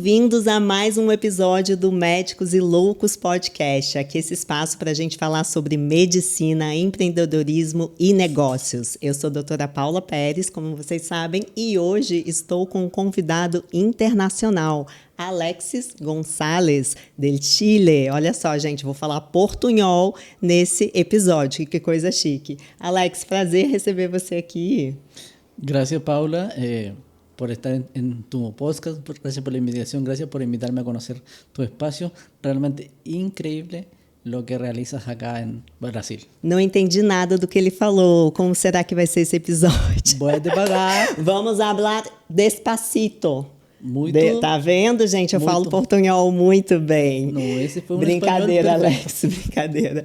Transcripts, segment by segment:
Bem-vindos a mais um episódio do Médicos e Loucos Podcast. Aqui esse espaço para a gente falar sobre medicina, empreendedorismo e negócios. Eu sou a doutora Paula Pérez, como vocês sabem, e hoje estou com um convidado internacional, Alexis González, del Chile. Olha só, gente, vou falar portunhol nesse episódio, que coisa chique. Alex, prazer receber você aqui. Gracias, Paula, por estar en tu podcast. Gracias por la invitación, gracias por invitarme a conocer tu espacio. Realmente increíble lo que realizas acá en Brasil. Não entendi nada do que ele falou. Como será que vai ser esse episódio? Voy a te pagar. Vamos hablar despacito. Muito. Tá vendo, gente? Eu muito. falo portunhol muito bem. Não, esse foi um Brincadeira, espanhol Alex, brincadeira.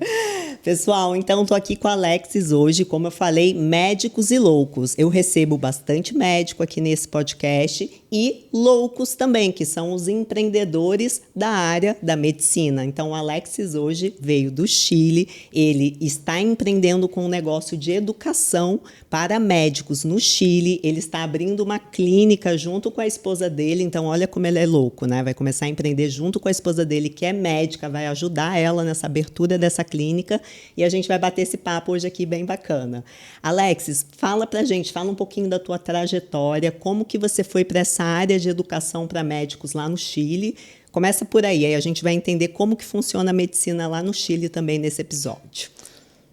Pessoal, então tô aqui com a Alexis hoje, como eu falei, médicos e loucos. Eu recebo bastante médico aqui nesse podcast e loucos também, que são os empreendedores da área da medicina. Então, o Alexis hoje veio do Chile, ele está empreendendo com um negócio de educação para médicos no Chile, ele está abrindo uma clínica junto com a esposa dele, então olha como ele é louco, né? Vai começar a empreender junto com a esposa dele, que é médica, vai ajudar ela nessa abertura dessa clínica. E a gente vai bater esse papo hoje aqui bem bacana. Alexis, fala pra gente, fala um pouquinho da tua trajetória, como que você foi para essa área de educação para médicos lá no Chile. Começa por aí a gente vai entender como que funciona a medicina lá no Chile também nesse episódio.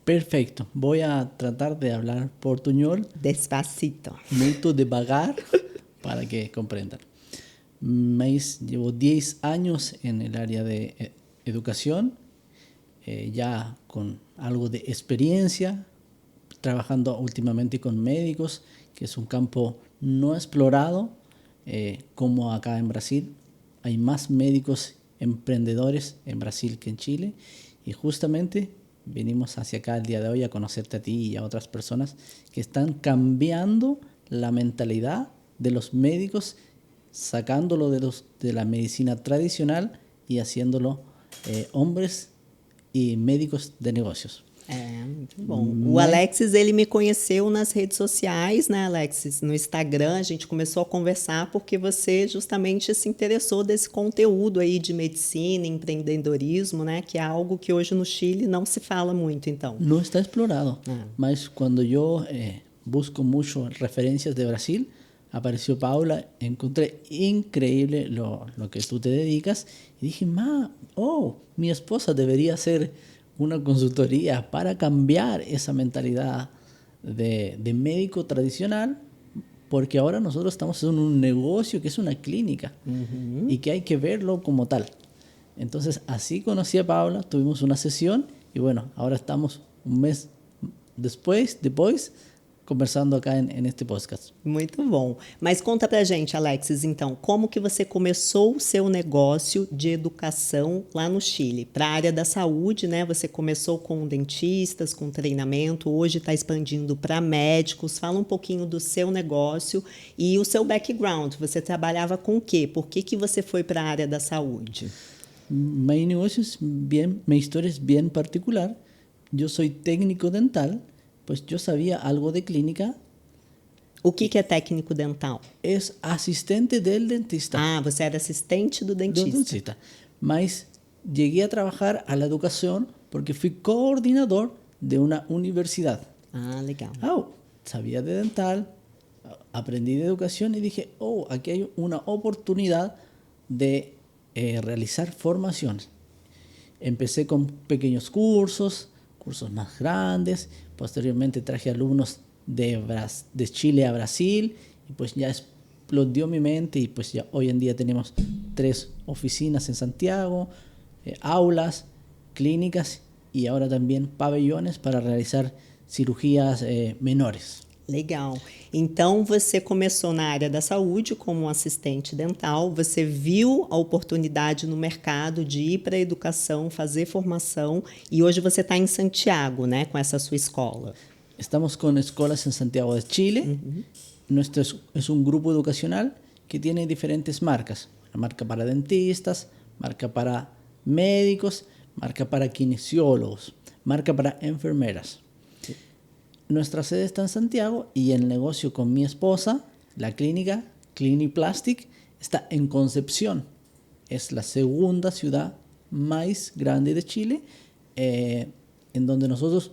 Perfecto. Voy a tratar de hablar portuñol. Despacito. Muito devagar para que comprendan. Llevo 10 años en el área de educación. Ya con algo de experiencia, trabajando últimamente con médicos, que es un campo no explorado, como acá en Brasil. Hay más médicos emprendedores en Brasil que en Chile, y justamente venimos hacia acá el día de hoy a conocerte a ti y a otras personas que están cambiando la mentalidad de los médicos, sacándolo de la medicina tradicional y haciéndolo hombres e médicos de negócios. Muito bom. O Alexis, ele me conheceu nas redes sociais, né, Alexis? No Instagram, a gente começou a conversar porque você justamente se interessou desse conteúdo aí de medicina, empreendedorismo, né? Que é algo que hoje no Chile não se fala muito, então. No está explorado, mas cuando yo busco mucho referencias de Brasil, apareció Paula, encontré increíble lo que tú te dedicas y dije, mi esposa debería hacer una consultoría para cambiar esa mentalidad de médico tradicional, porque ahora nosotros estamos en un negocio que es una clínica y que hay que verlo como tal. Entonces así conocí a Paula, tuvimos una sesión y bueno, ahora estamos un mes después conversando acá en este podcast. Muito bom. Mas conta pra gente, Alexis, então, como que você começou o seu negócio de educação lá no Chile? Para a área da saúde, né? Você começou com dentistas, com treinamento, hoje está expandindo para médicos. Fala um pouquinho do seu negócio e o seu background. Você trabalhava com o quê? Por que você foi para a área da saúde? Mi historia es bien particular. Yo soy técnico dental. Pues yo sabía algo de clínica. O que é técnico dental? Es asistente del dentista. Ah, você era assistente do dentista. Mas llegué a trabajar a la educación porque fui coordinador de una universidad. Ah, legal. Sabía de dental, aprendí de educación y dije, aquí hay una oportunidad de realizar formaciones. Empecé con pequeños cursos más grandes. Posteriormente traje alumnos de Chile a Brasil y pues ya explodió mi mente y pues ya hoy en día tenemos 3 oficinas en Santiago, aulas, clínicas y ahora también pabellones para realizar cirurgias menores. Legal. Então, você começou na área da saúde como um assistente dental, você viu a oportunidade no mercado de ir para a educação, fazer formação, e hoje você está em Santiago, né, com essa sua escola. Estamos con escuelas en Santiago de Chile. Nuestro es un grupo educacional que tiene diferentes marcas. Una marca para dentistas, marca para médicos, marca para kinesiólogos, marca para enfermeras. Nuestra sede está en Santiago y el negocio con mi esposa, la clínica Cliniplastic, está en Concepción. es la segunda ciudad más grande de Chile, en donde nosotros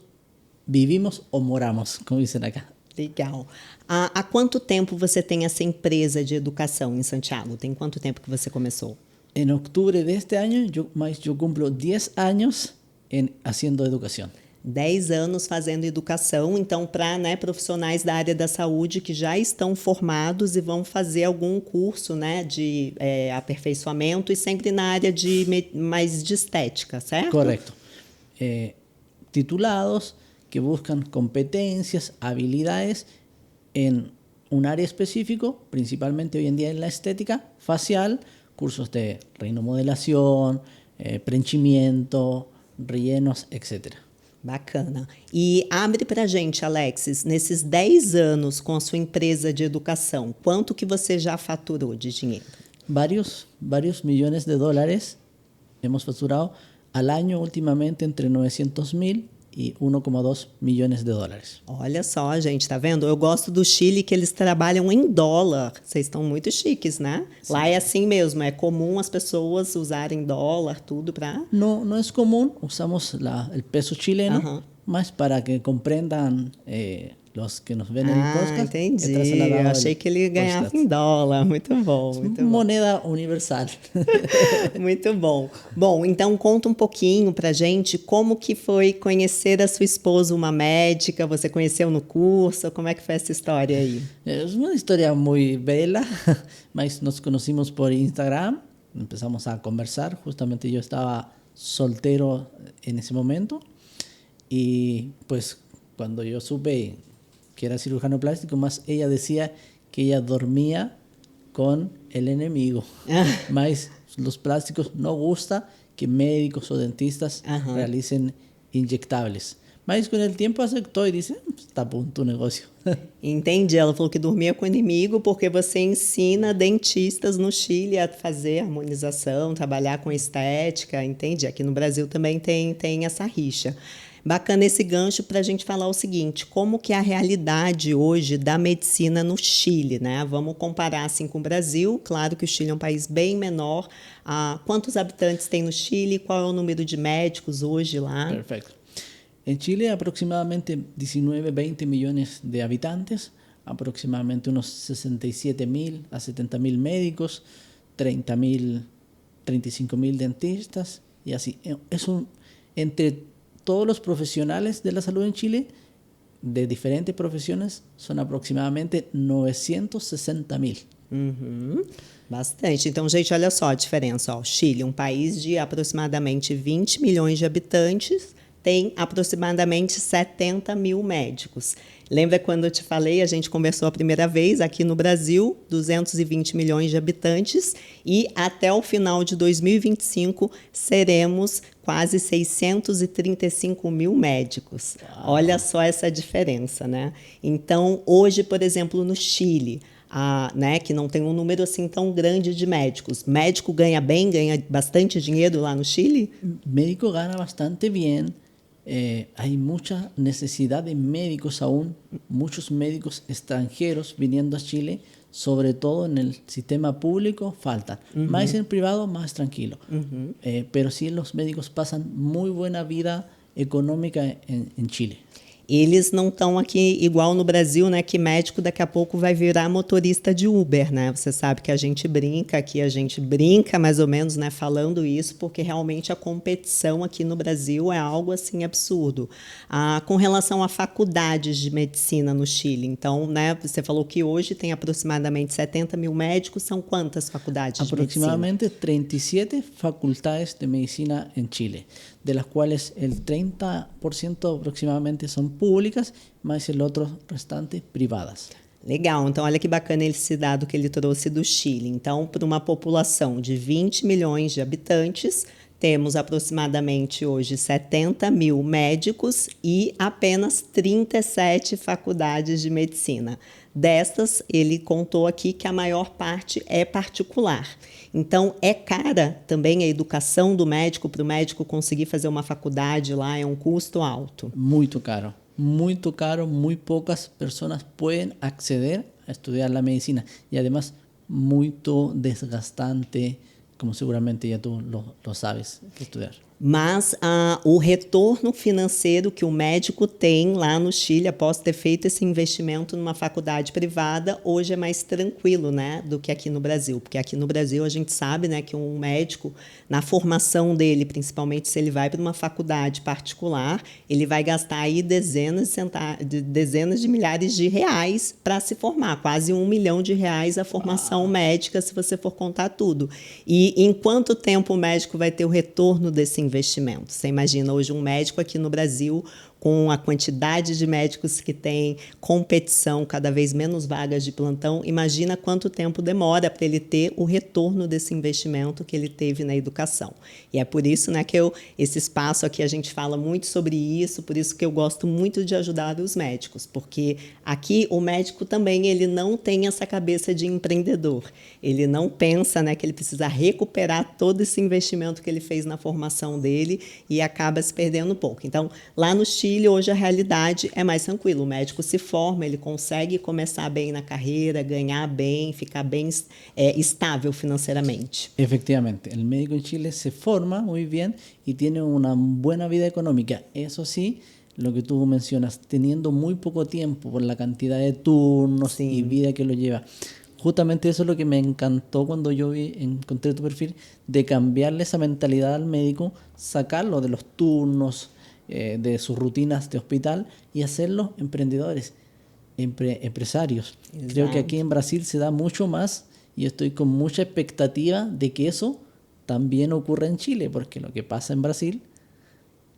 vivimos o moramos, como dicen acá. Legal. Há quanto tempo você tem essa empresa de educação em Santiago? Tem quanto tempo que você começou? En octubre de este año, yo cumplo 10 años haciendo educación. 10 anos fazendo educação, então para, né, profissionais da área da saúde que já estão formados e vão fazer algum curso, né, de aperfeiçoamento e sempre na área mais de estética, certo? Correcto. Titulados que buscan competencias, habilidades en un área específico, principalmente hoy en día en la estética facial, cursos de rinomodelación, preenchimiento, rellenos, etc. Bacana. E abre pra gente, Alexis, nesses 10 anos com a sua empresa de educação, quanto que você já faturou de dinheiro? Varios millones de dólares hemos facturado al año últimamente entre 900.000 e 1,2 milhões de dólares. Olha só, gente, tá vendo? Eu gosto do Chile que eles trabalham em dólar. Vocês estão muito chiques, né? Sim. Lá é assim mesmo, é comum as pessoas usarem dólar, tudo para... No es común, usamos el peso chileno, mas para que comprendan los que nos ven en el podcast. Entendi. Eu achei que ele ganhava em dólar. Muito bom, muito bom. Moneda universal. Muito bom. Bom, então conta um pouquinho pra gente como que foi conhecer a sua esposa, uma médica. Você conheceu no curso? Como é que foi essa história aí? É uma história muito bela, mas nos conhecimos por Instagram. Empezamos a conversar. Justamente eu estava soltero en ese momento. Y pues cuando yo supe que era cirujano plástico, más ella decía que ella dormía con el enemigo. Más los plásticos no gusta que médicos o dentistas realicen inyectables. Mas com o tempo acertou e disse, tá bom, tu negócio. Entendi. Ela falou que dormia com o inimigo porque você ensina dentistas no Chile a fazer harmonização, trabalhar com estética. Entendi. Aqui no Brasil também tem essa rixa. Bacana esse gancho para a gente falar o seguinte, como que é a realidade hoje da medicina no Chile, né? Vamos comparar assim com o Brasil, claro que o Chile é um país bem menor. Quantos habitantes tem no Chile? Qual é o número de médicos hoje lá? Perfecto. En Chile aproximadamente 19, 20 millones de habitantes, aproximadamente unos 67.000 a 70.000 médicos, 30.000, 35.000 dentistas y así. Entre todos los profesionales de la salud en Chile, de diferentes profesiones, son aproximadamente 960.000. Bastante. Então, gente, olha só a diferença. Ó. Chile, um país de aproximadamente 20 milhões de habitantes, tem aproximadamente 70 mil médicos. Lembra quando eu te falei, a gente conversou a primeira vez aqui no Brasil, 220 milhões de habitantes, e até o final de 2025 seremos quase 635 mil médicos. Uau. Olha só essa diferença, né? Então, hoje, por exemplo, no Chile, né, que não tem um número assim tão grande de médicos. Médico ganha bem, ganha bastante dinheiro lá no Chile? Médico ganha bastante bem. Hay mucha necesidad de médicos aún, muchos médicos extranjeros viniendo a Chile, sobre todo en el sistema público falta, más en privado más tranquilo, pero sí los médicos pasan muy buena vida económica en Chile. Eles não estão aqui igual no Brasil, né? Que médico daqui a pouco vai virar motorista de Uber, né? Você sabe que a gente brinca mais ou menos, né? Falando isso, porque realmente a competição aqui no Brasil é algo assim absurdo. Com relação a faculdades de medicina no Chile, então, né? Você falou que hoje tem aproximadamente 70 mil médicos, são quantas faculdades de medicina? Aproximadamente 37 facultades de medicina en Chile, de las cuales el 30% aproximadamente son públicas, mas el otro restante privadas. Legal, então olha que bacana esse dado que ele trouxe do Chile. Então, para uma população de 20 milhões de habitantes, temos aproximadamente hoje 70 mil médicos e apenas 37 faculdades de medicina. Destas, ele contou aqui que a maior parte é particular. Então, é cara também a educação do médico, para o médico conseguir fazer uma faculdade lá, é um custo alto. Muito caro, muy pocas personas pueden acceder a estudiar la medicina y además muy desgastante, como seguramente ya tú lo sabes, que estudiar. Mas o retorno financeiro que o médico tem lá no Chile, após ter feito esse investimento numa faculdade privada, hoje é mais tranquilo, né, do que aqui no Brasil. Porque aqui no Brasil a gente sabe, né, que um médico, na formação dele, principalmente se ele vai para uma faculdade particular, ele vai gastar aí dezenas de milhares de reais para se formar, quase R$1 milhão a formação médica, se você for contar tudo. E em quanto tempo o médico vai ter o retorno desse investimento? Você imagina hoje um médico aqui no Brasil, com a quantidade de médicos que tem, competição, cada vez menos vagas de plantão, imagina quanto tempo demora para ele ter o retorno desse investimento que ele teve na educação. E é por isso, né, que esse espaço aqui a gente fala muito sobre isso, por isso que eu gosto muito de ajudar os médicos, porque aqui o médico também ele não tem essa cabeça de empreendedor. Ele não pensa, né, que ele precisa recuperar todo esse investimento que ele fez na formação dele e acaba se perdendo um pouco. Então, lá no Chile, hoje a realidade é mais tranquila. O médico se forma, ele consegue começar bem na carreira, ganhar bem, ficar bem estável financeiramente. Efectivamente, el médico en Chile se forma muy bien y tiene una buena vida económica. Eso sí, lo que tú mencionas, teniendo muy poco tiempo por la cantidad de turnos y vida que lo lleva. Justamente eso es lo que me encantó cuando yo encontré tu perfil, de cambiarle esa mentalidad al médico, sacarlo de los turnos, de sus rutinas de hospital y hacerlos emprendedores, empresarios. Exacto. Creo que aquí en Brasil se da mucho más y estoy con mucha expectativa de que eso también ocurra en Chile, porque lo que pasa en Brasil,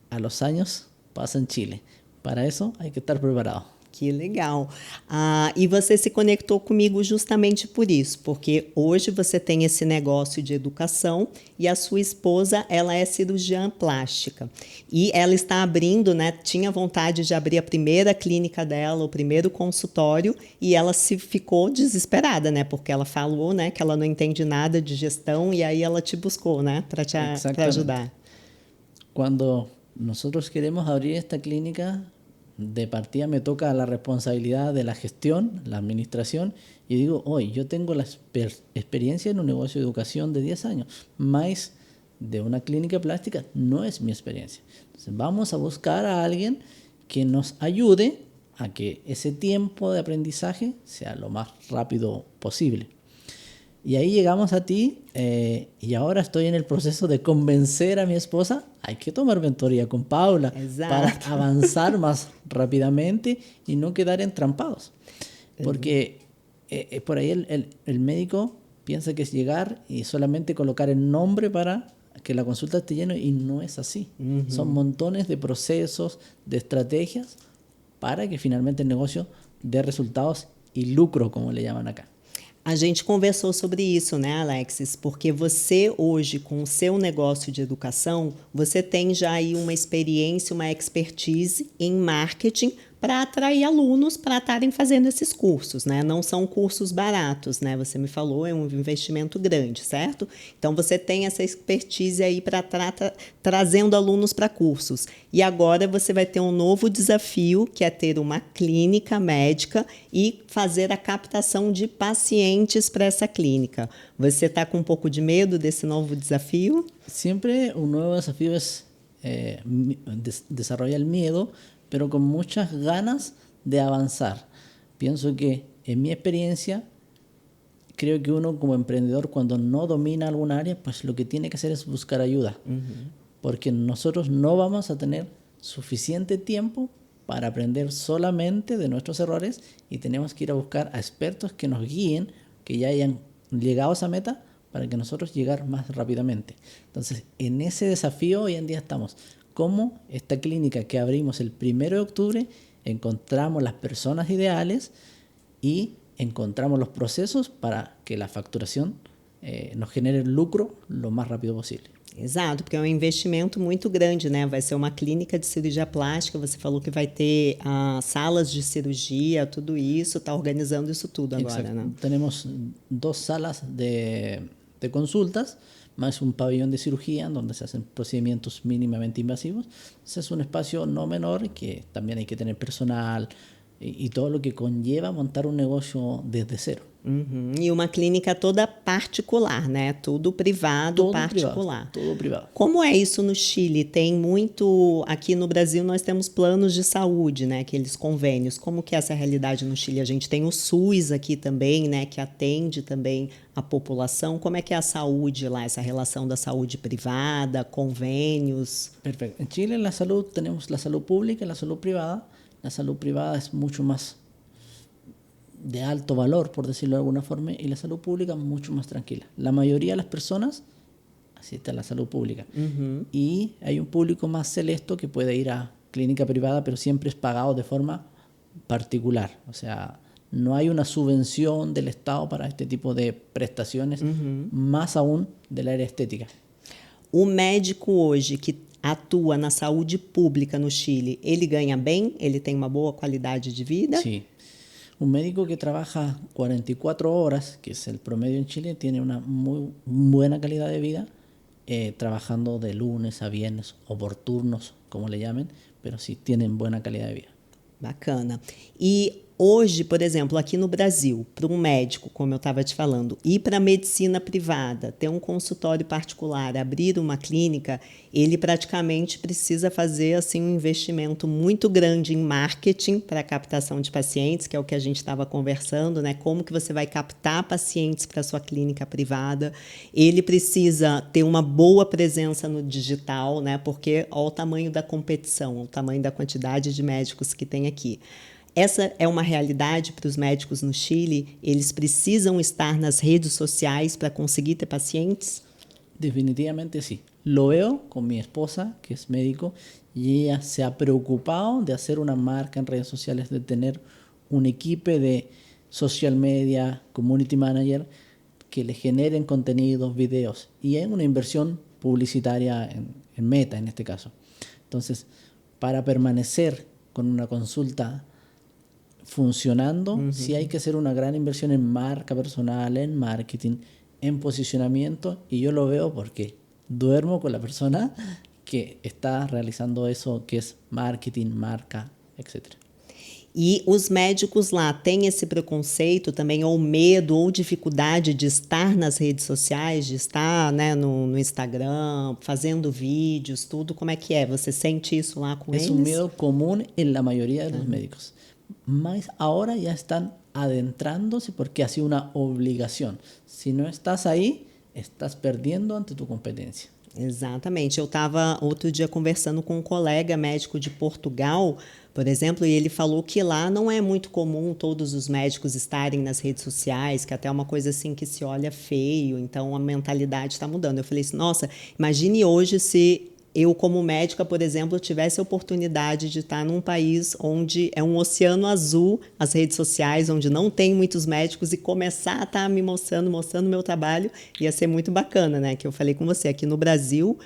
a los años pasa en Chile. Para eso hay que estar preparado. Que legal. E você se conectou comigo justamente por isso, porque hoje você tem esse negócio de educação e a sua esposa, ela é cirurgiã plástica. E ela está abrindo, né, tinha vontade de abrir a primeira clínica dela, o primeiro consultório, e ela ficou desesperada, né, porque ela falou, né, que ela não entende nada de gestão e aí ela te buscou, né, para ajudar. Cuando nosotros queremos abrir esta clínica, de partida me toca la responsabilidad de la gestión, la administración, y digo, hoy yo tengo la experiencia en un negocio de educación de 10 años, más de una clínica plástica no es mi experiencia. Entonces vamos a buscar a alguien que nos ayude a que ese tiempo de aprendizaje sea lo más rápido posible. Y ahí llegamos a ti y ahora estoy en el proceso de convencer a mi esposa. Hay que tomar mentoría con Paula. Exacto. Para avanzar más rápidamente y no quedar entrampados. Porque por ahí el médico piensa que es llegar y solamente colocar el nombre para que la consulta esté llena y no es así. Son montones de procesos, de estrategias para que finalmente el negocio dé resultados y lucro, como le llaman acá. A gente conversou sobre isso, né, Alexis? Porque você hoje, com o seu negócio de educação, você tem já aí uma experiência, uma expertise em marketing para atrair alunos para estarem fazendo esses cursos, né? Não são cursos baratos, né? Você me falou, é um investimento grande, certo? Então, você tem essa expertise aí para trazendo alunos para cursos. E agora você vai ter um novo desafio, que é ter uma clínica médica e fazer a captação de pacientes para essa clínica. Você está com um pouco de medo desse novo desafio? Sempre um novo desafio é desarrollar el miedo, pero con muchas ganas de avanzar. Pienso que en mi experiencia, creo que uno como emprendedor cuando no domina alguna área, pues lo que tiene que hacer es buscar ayuda. Porque nosotros no vamos a tener suficiente tiempo para aprender solamente de nuestros errores y tenemos que ir a buscar a expertos que nos guíen, que ya hayan llegado a esa meta para que nosotros llegar más rápidamente. Entonces, en ese desafío hoy en día estamos. Como esta clínica que abrimos el 1 de octubre, encontramos las personas ideales y encontramos los procesos para que la facturación nos genere lucro lo más rápido posible. Exato, porque é um investimento muito grande, né? Vai ser uma clínica de cirurgia plástica, você falou que vai ter salas de cirurgia, tudo isso, está organizando isso tudo agora, Exacto. né? Tenemos 2 salas de consultas, más un pabellón de cirugía donde se hacen procedimientos mínimamente invasivos. Entonces es un espacio no menor que también hay que tener personal, y todo lo que conlleva montar un negocio desde cero. Uhum. E uma clínica toda particular, né? Tudo privado, Todo particular. privado, todo privado. Como é isso no Chile? Tem muito... Aqui no Brasil nós temos planos de saúde, né? Aqueles convênios. Como que é essa realidade no Chile? A gente tem o SUS aqui também, né? Que atende também a população. Como é que é a saúde lá? Essa relação da saúde privada, convênios? Perfecto. En Chile la salud tenemos la salud pública y la salud privada. La salud privada es mucho más de alto valor, por decirlo de alguna forma, y la salud pública mucho más tranquila. La mayoría de las personas asisten a la salud pública. Y hay un público más selecto que puede ir a clínica privada, pero siempre es pagado de forma particular. O sea, no hay una subvención del Estado para este tipo de prestaciones, más aún del área estética. O médico hoje que atua na saúde pública no Chile, ele ganha bem? Ele tem uma boa qualidade de vida? Sí. Un médico que trabaja 44 horas, que es el promedio en Chile, tiene una muy buena calidad de vida, trabajando de lunes a viernes o por turnos, como le llamen, pero sí tienen buena calidad de vida. Bacana. E hoje, por exemplo, aqui no Brasil, para um médico, como eu estava te falando, ir para a medicina privada, ter um consultório particular, abrir uma clínica, ele praticamente precisa fazer assim um investimento muito grande em marketing para a captação de pacientes, que é o que a gente estava conversando, né? Como que você vai captar pacientes para a sua clínica privada. Ele precisa ter uma boa presença no digital, né? Porque olha o tamanho da competição, o tamanho da quantidade de médicos que tem aqui. Essa é uma realidade para os médicos no Chile? Eles precisam estar nas redes sociais para conseguir ter pacientes? Definitivamente sí. Lo veo con mi esposa, que es médico, y ella se ha preocupado de hacer una marca en redes sociales, de tener un equipo de social media, community manager, que le generen contenidos, videos. Y es una inversión publicitaria en Meta, en este caso. Entonces, para permanecer con una consulta funcionando, sí hay que hacer una gran inversión en marca personal, en marketing, en posicionamiento, y yo lo veo porque duermo con la persona que está realizando eso, que es marketing, marca, etc. E os médicos lá têm esse preconceito também, ou medo, ou dificuldade de estar nas redes sociais, de estar, né, no Instagram, fazendo vídeos, tudo. Como é que é? Você sente isso lá com eles? Es un miedo común en la mayoría de los médicos. Mas ahora ya están adentrándose porque ha sido una obligación. Si no estás ahí, estás perdiendo ante tu competencia. Exatamente. Eu estava outro dia conversando com um colega médico de Portugal, por exemplo, e ele falou que lá não é muito comum todos os médicos estarem nas redes sociais, que até é uma coisa assim que se olha feio, então a mentalidade está mudando. Eu falei assim, nossa, imagine hoje se eu, como médica, por exemplo, tivesse a oportunidade de estar num país onde é um oceano azul, as redes sociais, onde não tem muitos médicos, e começar a estar me mostrando o meu trabalho, ia ser muito bacana, né? Que eu falei com você, aqui no Brasil,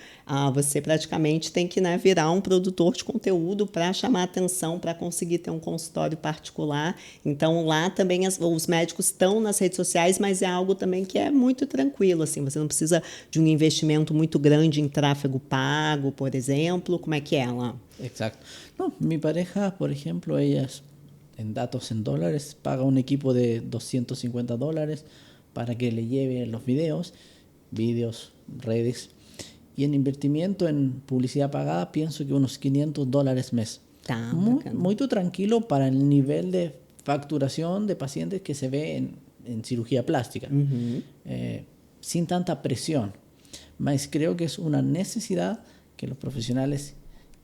você praticamente tem que, né, virar um produtor de conteúdo para chamar atenção, para conseguir ter um consultório particular. Então, lá também os médicos estão nas redes sociais, mas é algo também que é muito tranquilo, assim, você não precisa de um investimento muito grande em tráfego pago, por ejemplo. ¿Cómo es que es lá? Exacto. No, mi pareja, por ejemplo, ella en datos en dólares paga un equipo de $250 para que le lleve los videos, redes. Y en invertimiento en publicidad pagada pienso que unos $500 mes. Muy tranquilo para el nivel de facturación de pacientes que se ve en cirugía plástica. Sin tanta presión. Mas creo que es una necesidad que los profesionales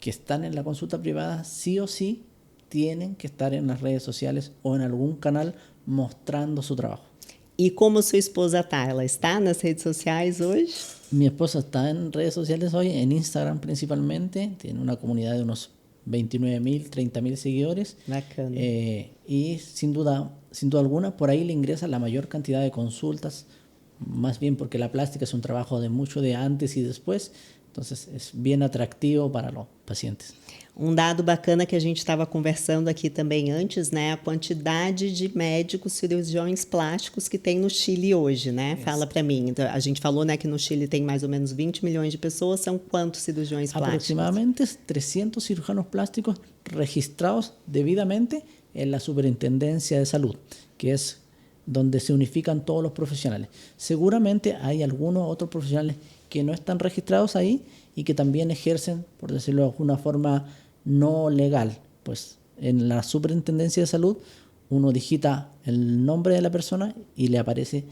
que están en la consulta privada sí o sí tienen que estar en las redes sociales o en algún canal mostrando su trabajo. E como sua esposa está? Ela está nas redes sociais hoje? Mi esposa está en redes sociales hoy, en Instagram principalmente. Tiene una comunidad de unos 29.000, 30.000 seguidores. Bacana. Y sin duda alguna, por ahí le ingresa la mayor cantidad de consultas, más bien porque la plástica es un trabajo de mucho de antes y después. Entonces, es bien atractivo para los pacientes. Um dado bacana que a gente estava conversando aqui também antes, né? A quantidade de médicos cirurgiões plásticos que tem no Chile hoje, né? Isso. Fala para mim. Então, a gente falou, né, que no Chile tem mais ou menos 20 milhões de pessoas. São quantos cirurgiões plásticos? Aproximadamente 300 cirujanos plásticos registrados devidamente es la Superintendencia de Salud, que es donde se unifican todos los profesionales. Seguramente hay algunos otros profesionales que no están registrados ahí y que también ejercen, por decirlo de alguna forma, no legal. Pues en la Superintendencia de Salud uno digita el nombre de la persona y le aparece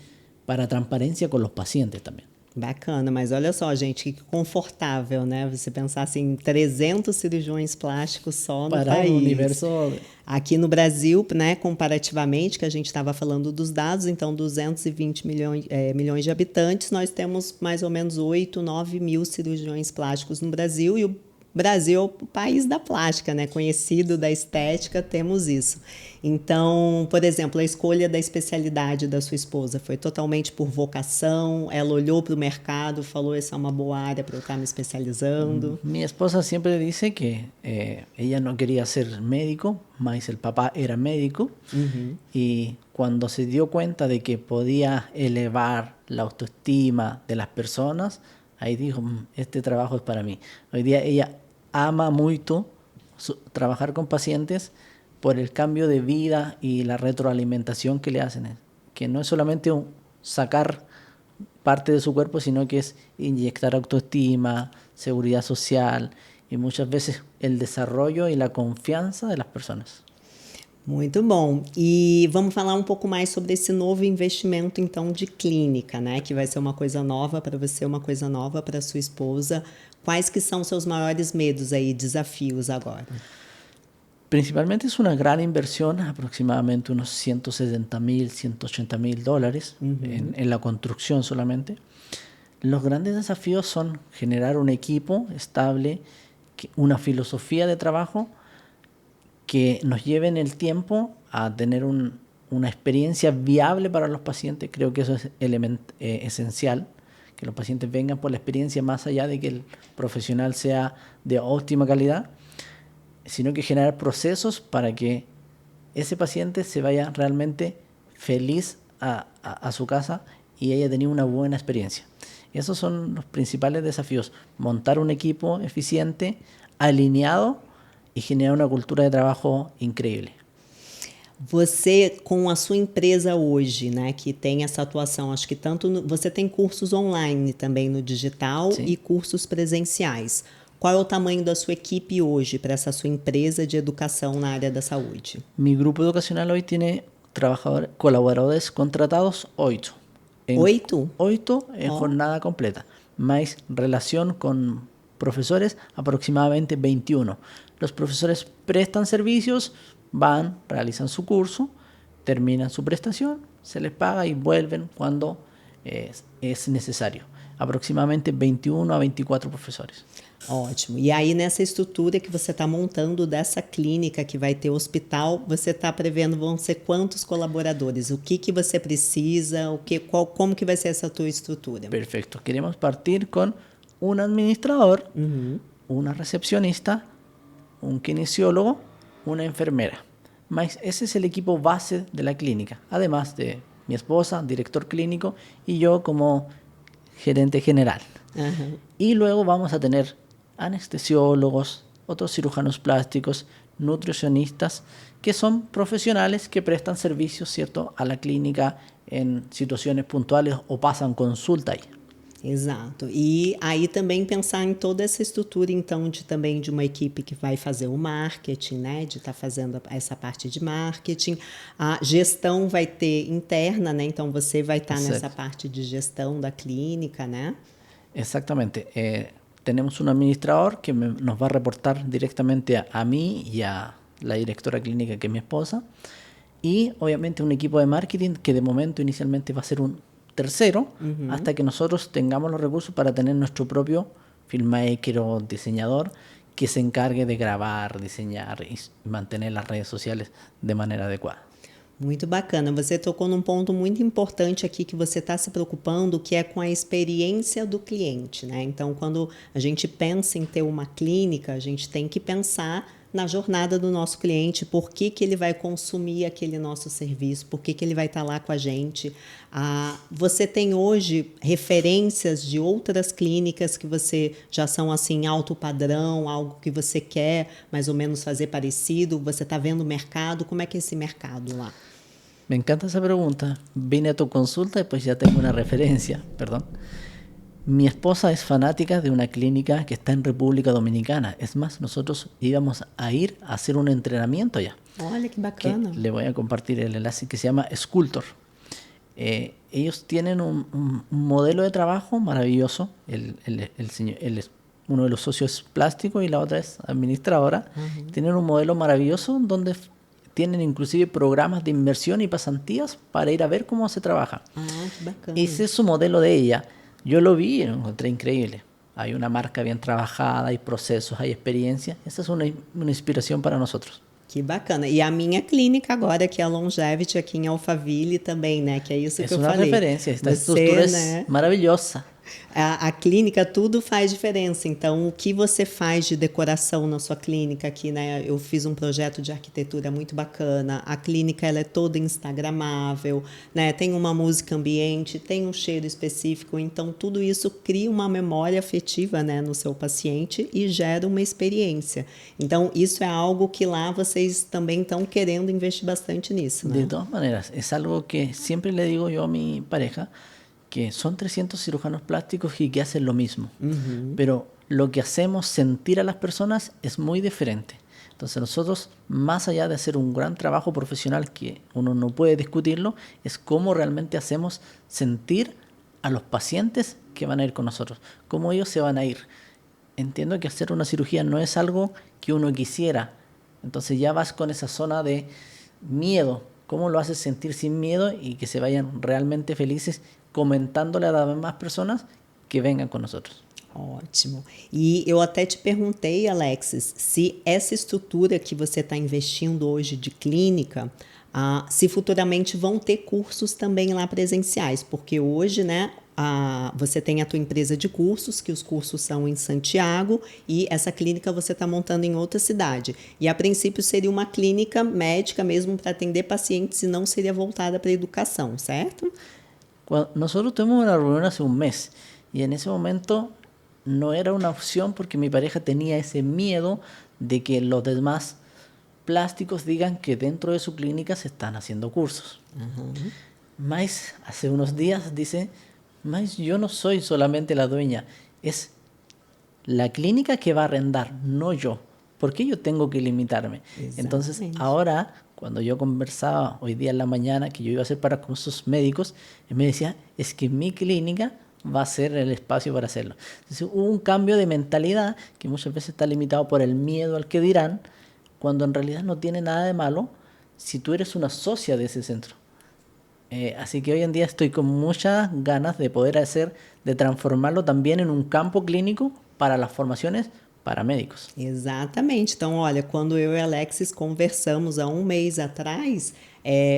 para transparencia con los pacientes también. Bacana, mas olha só, gente, que confortável, né? Você pensar assim, 300 cirurgiões plásticos só no Para país. um universo... Aqui no Brasil, né, comparativamente, que a gente estava falando dos dados, então 220 milhões de habitantes, nós temos mais ou menos 8, 9 mil cirurgiões plásticos no Brasil, e o Brasil é o país da plástica, né? Conhecido da estética, temos isso. Então, por exemplo, a escolha da especialidade da sua esposa foi totalmente por vocação? Ela olhou para o mercado, falou, essa é uma boa área para eu estar me especializando? Mi esposa siempre dice que ella no quería ser médico, mas el papá era médico, y cuando se dio cuenta de que podía elevar la autoestima de las personas, ahí dijo, este trabajo es para mí. Hoy día ella ama mucho trabajar con pacientes por el cambio de vida y la retroalimentación que le hacen, que no es solamente sacar parte de su cuerpo, sino que es inyectar autoestima, seguridad social y muchas veces el desarrollo y la confianza de las personas. Muito bom. E vamos falar um pouco mais sobre esse novo investimento, então, de clínica, né? Que vai ser uma coisa nova para você, uma coisa nova para sua esposa. Quais que são seus maiores medos aí, desafios agora? Principalmente es una gran inversión, aproximadamente unos $170,000, $180,000 en la construcción solamente. Los grandes desafíos son generar un equipo estable, una filosofía de trabajo que nos lleve en el tiempo a tener una experiencia viable para los pacientes. Creo que eso es esencial, que los pacientes vengan por la experiencia más allá de que el profesional sea de óptima calidad, sino que generar procesos para que ese paciente se vaya realmente feliz a su casa y haya tenido una buena experiencia. Esos son los principales desafíos: montar un equipo eficiente, alineado e generar uma cultura de trabalho incrível. Você, com a sua empresa hoje, né, que tem essa atuação, acho que você tem cursos online também no digital. Sim. E cursos presenciais. Qual é o tamanho da sua equipe hoje para essa sua empresa de educação na área da saúde? Mi grupo educacional hoy tiene colaboradores contratados 8. 8? 8 en jornada completa, más relación con profesores aproximadamente 21. Los profesores prestan servicios, van, realizan su curso, terminan su prestación, se les paga y vuelven cuando es necesario. Aproximadamente 21 a 24 professores. Ótimo. E aí, nessa estrutura que você está montando dessa clínica que vai ter hospital, você está prevendo vão ser quantos colaboradores? O que você precisa? Como que vai ser essa tua estrutura? Perfeito. Queremos partir com um administrador, uma recepcionista, un kinesiólogo, una enfermera. Mas ese es el equipo base de la clínica, además de mi esposa, director clínico, y yo como gerente general. Y luego vamos a tener anestesiólogos, otros cirujanos plásticos, nutricionistas, que son profesionales que prestan servicios, ¿cierto?, a la clínica en situaciones puntuales o pasan consulta ahí. Exato. E aí também pensar em toda essa estrutura, então, também de uma equipe que vai fazer o marketing, né? De estar fazendo essa parte de marketing. A gestão vai ter interna, né? Então, você vai estar nessa parte de gestão da clínica, né? Exatamente. Tenemos un administrador que nos va a reportar directamente a mí y a la directora clínica, que es mi esposa. Y, obviamente, un equipo de marketing que de momento inicialmente va a ser un tercero, hasta que nosotros tengamos los recursos para tener nuestro propio filmmaker o diseñador que se encargue de grabar, diseñar y mantener las redes sociales de maneira adequada. Muito bacana. Você tocou num ponto muito importante aqui que você está se preocupando, que é com a experiência do cliente, né? Então, quando a gente pensa em ter uma clínica, a gente tem que pensar na jornada do nosso cliente, por que ele vai consumir aquele nosso serviço, por que ele vai estar lá com a gente. Você tem hoje referências de outras clínicas que você já são assim alto padrão, algo que você quer mais ou menos fazer parecido? Você está vendo o mercado? Como é que é esse mercado lá? Me encanta esa pregunta. Vine a tu consulta y pues ya tengo una referencia, perdón. Mi esposa es fanática de una clínica que está en República Dominicana. Es más, nosotros íbamos a ir a hacer un entrenamiento allá. Olha que bacana. Le voy a compartir el enlace, que se llama Sculptor. Ellos tienen un modelo de trabajo maravilloso. Él es uno de los socios es plástico y la otra es administradora. Tienen un modelo maravilloso donde tienen inclusive programas de inversión y pasantías para ir a ver cómo se trabaja. Qué bacana. Ese es su modelo de ella. Yo lo vi y lo encontré increíble. Hay una marca bien trabajada, hay procesos, hay experiencia. Esa es una inspiração para nosotros. Que bacana. E a minha clínica agora, que é a Longevity, aqui em Alphaville também, né? Que é isso que eu falei. É uma referência. Esta estrutura é maravilhosa. A clínica, tudo faz diferença. Então, o que você faz de decoração na sua clínica aqui, né? Eu fiz um projeto de arquitetura muito bacana. A clínica, ela é toda instagramável, né? Tem uma música ambiente, tem um cheiro específico. Então, tudo isso cria uma memória afetiva, né, no seu paciente e gera uma experiência. Então, isso é algo que lá vocês também estão querendo investir bastante nisso, né? De todas maneiras, é algo que sempre le digo eu a minha pareja, que son 300 cirujanos plásticos y que hacen lo mismo. Pero lo que hacemos sentir a las personas es muy diferente. Entonces nosotros, más allá de hacer un gran trabajo profesional que uno no puede discutirlo, es cómo realmente hacemos sentir a los pacientes que van a ir con nosotros, cómo ellos se van a ir. Entiendo que hacer una cirugía no es algo que uno quisiera. Entonces ya vas con esa zona de miedo. ¿Cómo lo haces sentir sin miedo y que se vayan realmente felices comentándole a las demás personas que vengan com nós? Ótimo. E eu até te perguntei, Alexis, se essa estrutura que você está investindo hoje de clínica, se futuramente vão ter cursos também lá presenciais, porque hoje, né, você tem a tua empresa de cursos, que os cursos são em Santiago, e essa clínica você está montando em outra cidade. E a princípio seria uma clínica médica mesmo para atender pacientes e não seria voltada para a educação, certo? Nosotros tuvimos una reunión hace un mes y en ese momento no era una opción porque mi pareja tenía ese miedo de que los demás plásticos digan que dentro de su clínica se están haciendo cursos. Mas hace unos días dice, mas yo no soy solamente la dueña, es la clínica que va a arrendar, no yo. ¿Por qué yo tengo que limitarme? Entonces ahora, cuando yo conversaba hoy día en la mañana que yo iba a hacer para cursos médicos, él me decía, es que mi clínica va a ser el espacio para hacerlo. Entonces hubo un cambio de mentalidad que muchas veces está limitado por el miedo al que dirán, cuando en realidad no tiene nada de malo si tú eres una socia de ese centro. Así que hoy en día estoy con muchas ganas de poder de transformarlo también en un campo clínico para las formaciones para médicos. Exatamente. Então, olha, quando eu e Alexis conversamos há um mês atrás,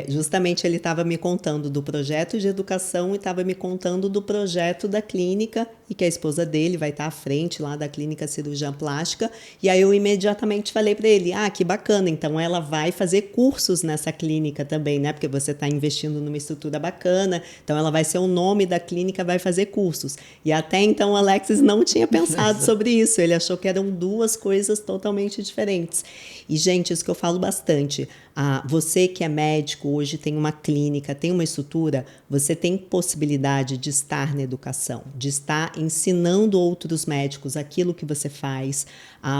justamente ele estava me contando do projeto de educação e estava me contando do projeto da clínica e que a esposa dele vai estar à frente lá da clínica cirurgiã plástica. E aí eu imediatamente falei para ele, que bacana, então ela vai fazer cursos nessa clínica também, né? Porque você está investindo numa estrutura bacana, então ela vai ser o nome da clínica, vai fazer cursos. E até então o Alexis não tinha pensado sobre isso, ele achou que eram duas coisas totalmente diferentes. E, gente, isso que eu falo bastante, você que é médico, hoje tem uma clínica, tem uma estrutura, você tem possibilidade de estar na educação, de estar ensinando outros médicos aquilo que você faz,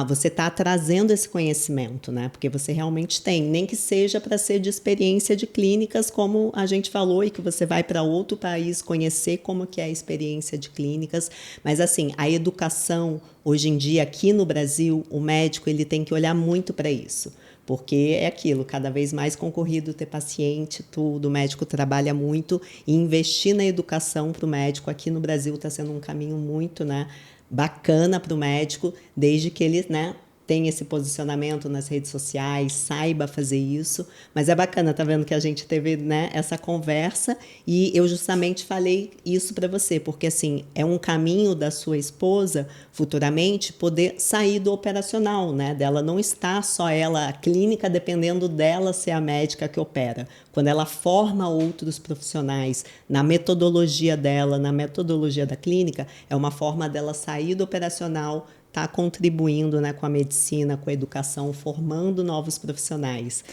você está trazendo esse conhecimento, né? Porque você realmente tem, nem que seja para ser de experiência de clínicas, como a gente falou, e que você vai para outro país conhecer como que é a experiência de clínicas, mas assim, a educação, hoje em dia, aqui no Brasil, o médico ele tem que olhar muito para isso, porque é aquilo, cada vez mais concorrido ter paciente, tudo, o médico trabalha muito, e investir na educação para o médico aqui no Brasil está sendo um caminho muito, né, bacana para o médico, desde que ele, né, tenha esse posicionamento nas redes sociais, saiba fazer isso. Mas é bacana, tá vendo que a gente teve, né, essa conversa e eu justamente falei isso para você, porque assim, é um caminho da sua esposa futuramente poder sair do operacional, né? Dela não estar só ela, a clínica dependendo dela ser a médica que opera. Quando ela forma outros profissionais na metodologia dela, na metodologia da clínica, é uma forma dela sair do operacional, está contribuindo, né, com a medicina, com a educação, formando novos profissionais.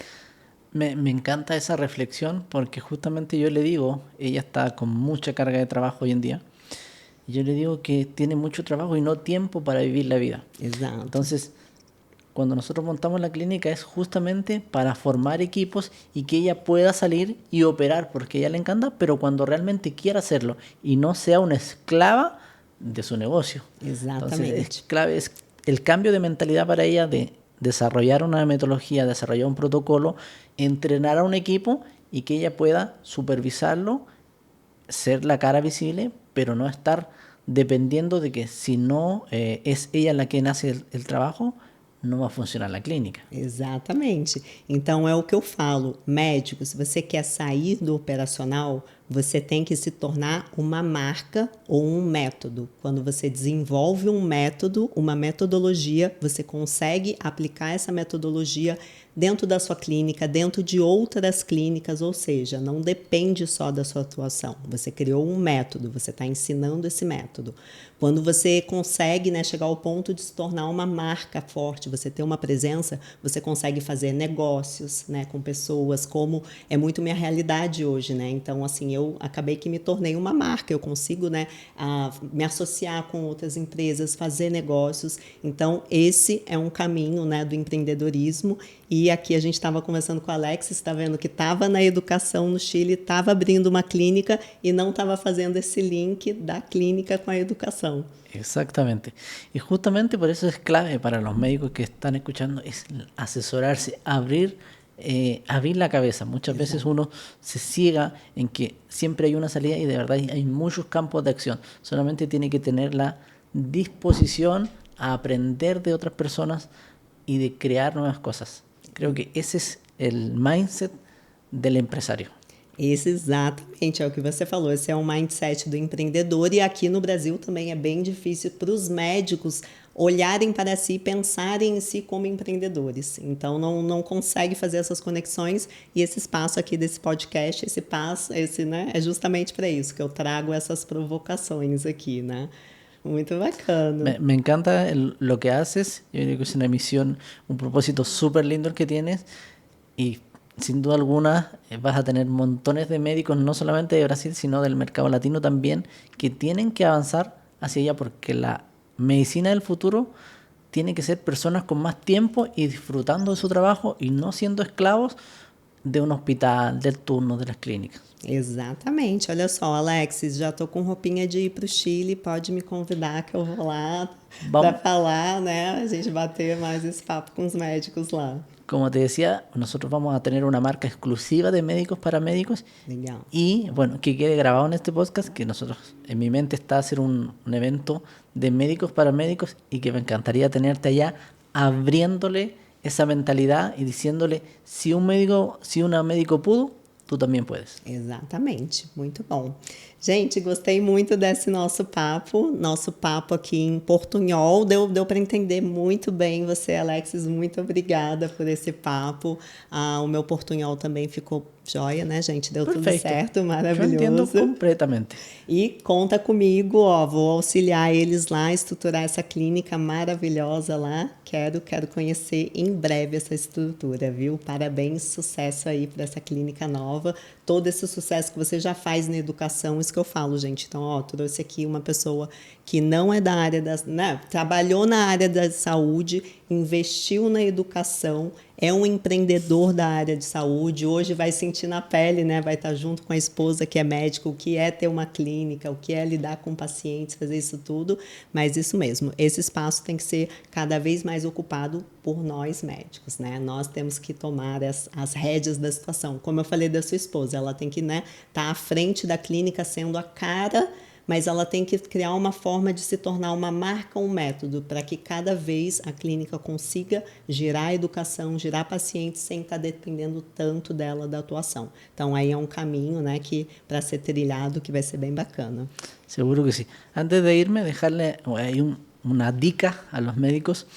Me encanta esa reflexión porque justamente yo le digo, ella está con mucha carga de trabajo hoy en día, y yo le digo que tiene mucho trabajo y no tiempo para vivir la vida. Exato. Entonces, cuando nosotros montamos la clínica es justamente para formar equipos y que ella pueda salir y operar porque a ella le encanta, pero cuando realmente quiera hacerlo y no sea una esclava de su negocio. Exatamente. Entonces, es clave es el cambio de mentalidad para ella de desarrollar una metodología, desarrollar un protocolo, entrenar a un equipo y que ella pueda supervisarlo, ser la cara visible, pero no estar dependiendo de que si no es ella la que hace el trabajo, não vai funcionar na clínica. Exatamente. Então é o que eu falo, médico, se você quer sair do operacional, você tem que se tornar uma marca ou um método. Quando você desenvolve um método, uma metodologia, você consegue aplicar essa metodologia dentro da sua clínica, dentro de outras clínicas, ou seja, não depende só da sua atuação. Você criou um método, você está ensinando esse método. Quando você consegue, né, chegar ao ponto de se tornar uma marca forte, você ter uma presença, você consegue fazer negócios, né, com pessoas, como é muito minha realidade hoje, né? Então, assim, eu acabei que me tornei uma marca, eu consigo, né, me associar com outras empresas, fazer negócios. Então, esse é um caminho, né, do empreendedorismo. E aqui a gente estava conversando com a Alex, está vendo que estava na educação no Chile, estava abrindo uma clínica e não estava fazendo esse link da clínica com a educação. Exactamente. Y justamente por eso es clave para los médicos que están escuchando, es asesorarse, abrir la cabeza. Muchas veces uno se ciega en que siempre hay una salida y de verdad hay muchos campos de acción. Solamente tiene que tener la disposición a aprender de otras personas y de crear nuevas cosas. Creo que esse é o mindset do empresário. Esse exatamente é o que você falou, esse é o mindset do empreendedor e aqui no Brasil também é bem difícil para os médicos olharem para si e pensarem em si como empreendedores. Então não consegue fazer essas conexões e esse espaço aqui desse podcast, né, é justamente para isso que eu trago essas provocações aqui, né? Muito bacana. Me encanta lo que haces. Yo creo que es una misión, un propósito súper lindo el que tienes. Y sin duda alguna vas a tener montones de médicos, no solamente de Brasil, sino del mercado latino también, que tienen que avanzar hacia allá porque la medicina del futuro tiene que ser personas con más tiempo y disfrutando de su trabajo y no siendo esclavos de um hospital, del turno, das clínicas. Exatamente. Olha só, Alexis, já estou com roupinha de ir para o Chile, pode me convidar que eu vou lá para falar, né? A gente bater mais esse papo com os médicos lá. Como te decía, nosotros vamos a tener una marca exclusiva de médicos para médicos. Legal. Y bueno, que quede grabado en este podcast, que nosotros, en mi mente está hacer un evento de médicos para médicos y que me encantaría tenerte allá abriéndole essa mentalidade e dizendo-lhe se uma médico pudo, tu também puedes. Exatamente, muito bom. Gente, gostei muito desse nosso papo aqui em portunhol, deu para entender muito bem você, Alexis, muito obrigada por esse papo. O meu portunhol também ficou joia, né, gente? Deu Perfeito. Tudo certo, maravilhoso. Eu entendo completamente. E conta comigo, vou auxiliar eles lá, estruturar essa clínica maravilhosa lá. Quero conhecer em breve essa estrutura, viu? Parabéns, sucesso aí para essa clínica nova. Todo esse sucesso que você já faz na educação, isso que eu falo, gente. Então, trouxe aqui uma pessoa que não é da área trabalhou na área da saúde, investiu na educação, é um empreendedor da área de saúde, hoje vai sentir na pele, né? Vai estar junto com a esposa que é médica, o que é ter uma clínica, o que é lidar com pacientes, fazer isso tudo, mas isso mesmo, esse espaço tem que ser cada vez mais ocupado por nós médicos, né? Nós temos que tomar as rédeas da situação. Como eu falei da sua esposa, ela tem que, né, estar à frente da clínica, sendo a cara mas ela tem que criar uma forma de se tornar uma marca, um método, para que cada vez a clínica consiga girar a educação, girar pacientes sem estar dependendo tanto dela da atuação. Então aí é um caminho, né, que para ser trilhado, que vai ser bem bacana. Seguro que sí. Antes de irme, dejarle una dica a los médicos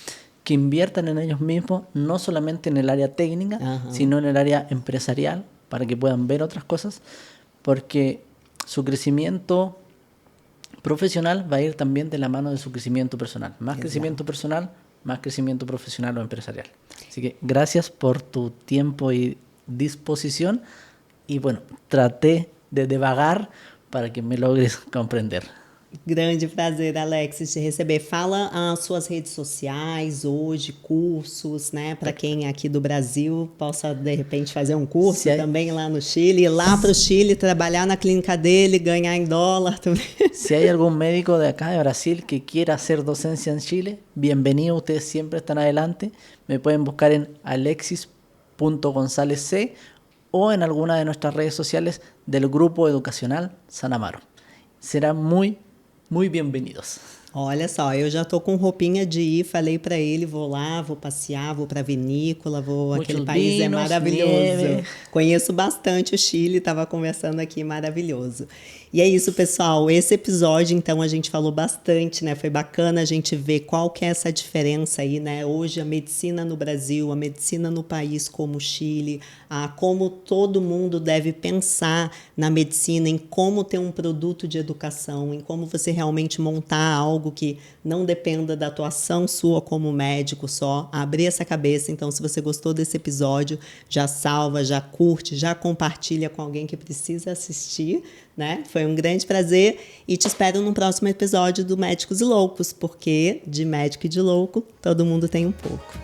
que inviertan en ellos mismos, no solamente en el área técnica, sino en el área empresarial, para que puedan ver otras cosas, porque su crecimiento profesional va a ir también de la mano de su crecimiento personal. Más crecimiento personal, más crecimiento profesional o empresarial. Así que gracias por tu tiempo y disposición. Y bueno, traté de divagar para que me logres compreender. Grande prazer, Alexis, te receber. Fala as suas redes sociais hoje, cursos, né? Para quem é aqui do Brasil possa, de repente, fazer um curso também lá no Chile. Ir lá para o Chile, trabalhar na clínica dele, ganhar em dólar também. Si hay algún médico de acá de Brasil que quiera hacer docencia en Chile, bienvenido, ustedes siempre están adelante. Me pueden buscar en alexis.gonzalezc o en alguna de nuestras redes sociales del Grupo Educacional San Amaro. Serán muy bem-vindos. Olha só, eu já tô com roupinha de ir, falei para ele, vou lá, vou passear, vou para vinícola, aquele país é maravilhoso. Nieve. Conheço bastante o Chile, estava conversando aqui, maravilhoso. E é isso, pessoal, esse episódio, então, a gente falou bastante, né? Foi bacana a gente ver qual que é essa diferença aí, né? Hoje a medicina no Brasil, a medicina no país como o Chile, como todo mundo deve pensar na medicina, em como ter um produto de educação, em como você realmente montar algo que não dependa da atuação sua como médico só, abrir essa cabeça. Então, se você gostou desse episódio, já salva, já curte, já compartilha com alguém que precisa assistir, né? Foi um grande prazer e te espero no próximo episódio do Médicos e Loucos, porque de médico e de louco, todo mundo tem um pouco.